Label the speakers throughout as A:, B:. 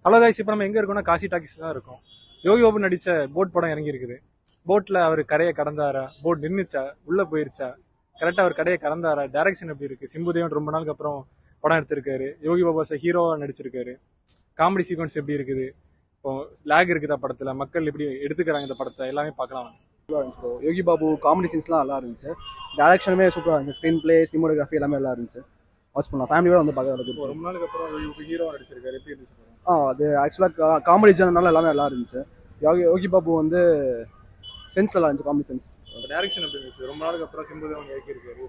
A: Hello guys, இப்போ நம்ம எங்க இருக்கோம்னா காசி டாக்கிஸ் தான் இருக்கும். யோகி பாபு நடிச்ச போட் படம் இறங்கி இருக்குது. போட்ல அவர் கரையை கடந்தாரா, போட் நின்னுச்சா, உள்ள போயிருச்சா, கரெக்டா அவர் கரையை கடந்தாரா, டைரக்ஷன் எப்படி இருக்கு, சிம்புதேவன் ரொம்ப நாளுக்கு அப்புறம் படம் எடுத்திருக்காரு, யோகி பாபு ஹீரோவா நடிச்சிருக்காரு, காமெடி சீக்வன்ஸ் எப்படி இருக்குது, இப்போ லேக் இருக்குதா படத்துல, மக்கள் எப்படி எடுத்துக்கிறாங்க இந்த படத்தை, எல்லாமே பார்க்கலாம்.
B: யோகி பாபு காமெடி சீன்ஸ்லாம் நல்லா இருந்துச்சு. டேரக்ஷனுமே சூப்பராக இருந்துச்சு. ஸ்க்ரீன் பிளே, சினிமோகிராஃபி எல்லாமே நல்லா இருந்துச்சு. வாட்ச் பண்ணலாம், ஃபேமிலியோட வந்து பார்க்க.
A: ரொம்ப நாளுக்கு அப்புறம் ஹீரோவா நடிச்சிருக்காரு, எப்படி இருந்துச்சு?
B: அது ஆக்சுவலாக காமெடி ஜானர்னால எல்லாமே நல்லா இருந்துச்சு. யோகி பாபு வந்து சென்ஸ் நல்லா இருந்துச்சு, காமெடி சென்ஸ்.
A: டைரக்ஷன் எப்படி இருந்துச்சு? ரொம்ப நாளுக்கு அப்புறம் சிம்புதேவன் இயக்கியிருக்காரு.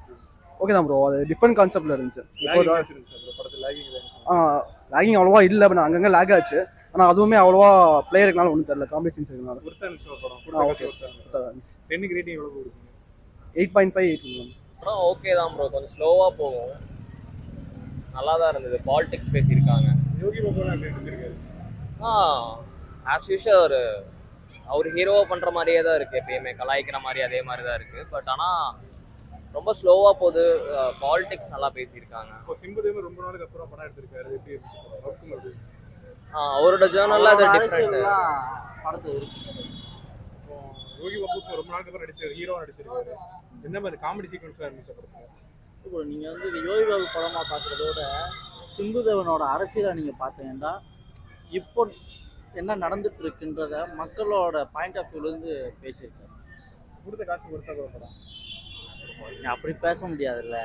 B: ஓகே தான் ப்ரோ, அது டிஃப்ரெண்ட் கான்செப்ட்ல இருந்துச்சு.
A: படத்தில்
B: லேகிங் அவ்வளோவா இல்லை, பட் அங்கங்கே லேக் ஆச்சு. ஆனால் அதுவுமே அவ்வளோவா பிளேயருக்குனால ஒன்றும் தெரியல, காமெடி சீன்ஸ் இருக்கனால.
A: ஓகே. 10க்கு ரேட்டிங் எவ்வளவு கொடுக்குங்க?
B: 8.5
C: படம் ஓகே தான் ப்ரோ, கொஞ்சம் ஸ்லோவாக போகும். நல்லா தான் இருந்தது. பாலிடிக்ஸ் பேசியிருக்காங்க.
A: யோகி பாபு நடிச்சிருக்காரு.
C: ஆஸ் யூஷுவல் அவர் ஹீரோவாக பண்ணுற மாதிரியே தான் இருக்குது. எப்பயுமே கலாய்க்கிற மாதிரி அதே மாதிரி தான் இருக்குது. பட் ஆனால் ரொம்ப ஸ்லோவாக போகுது. பாலிடிக்ஸ் நல்லா பேசியிருக்காங்க.
A: இப்போ சிம்புதேவன் ரொம்ப நாளுக்கு அப்புறம் படம் எடுத்திருக்காரு, எப்படி இருந்துச்சு?
C: அவரோட ஜேர்னலில் அது டிஃப்ரெண்ட்
D: படத்தை இருக்கு.
A: யோகி பாபு ரொம்ப நாளுக்கு அப்புறம் நடிச்சாரு, ஹீரோவா நடிச்சிருக்காரு. என்ன மாதிரி காமெடி சீக்வன்ஸ்லாம் இருந்துச்சு படத்துல?
D: இப்போ நீங்கள் வந்து யோகி பாபு படமாக பார்க்குறதோட சிம்புதேவனோட அரசியலை நீங்கள் பார்த்தீங்கன்னா இப்போ என்ன நடந்துட்டு இருக்குன்றத மக்களோட பாயிண்ட் ஆஃப் வியூலேருந்து பேசியிருக்காரு.
A: கொடுத்த காசு கொடுத்த படம்
D: அப்படி பேச முடியாதுல்ல.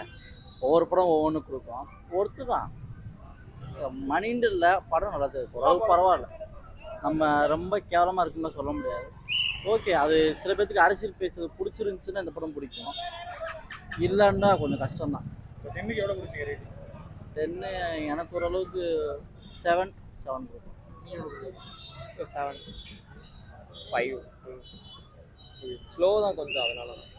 D: ஒவ்வொரு படம் ஒவ்வொன்று கொடுக்கும். ஒருத்து தான் மணிண்டு இல்லை, படம் நல்லது இருக்கும், ஓரளவு பரவாயில்ல. நம்ம ரொம்ப கேவலமாக இருக்குன்னு சொல்ல முடியாது. ஓகே, அது சில பேர்த்துக்கு அரசியல் பேசுறது பிடிச்சிருந்துச்சுன்னா இந்த படம் பிடிக்கும், இல்லைன்னா கொஞ்சம் கஷ்டம்தான்.
A: 10க்கு எவ்வளோ கொடுத்தீங்க ரேட்டிங்?
D: 10 எனக்கு ஓரளவுக்கு 7 கொடுக்கும்.
C: 7 5 ஸ்லோ தான் கொஞ்சம், அதனால தான்.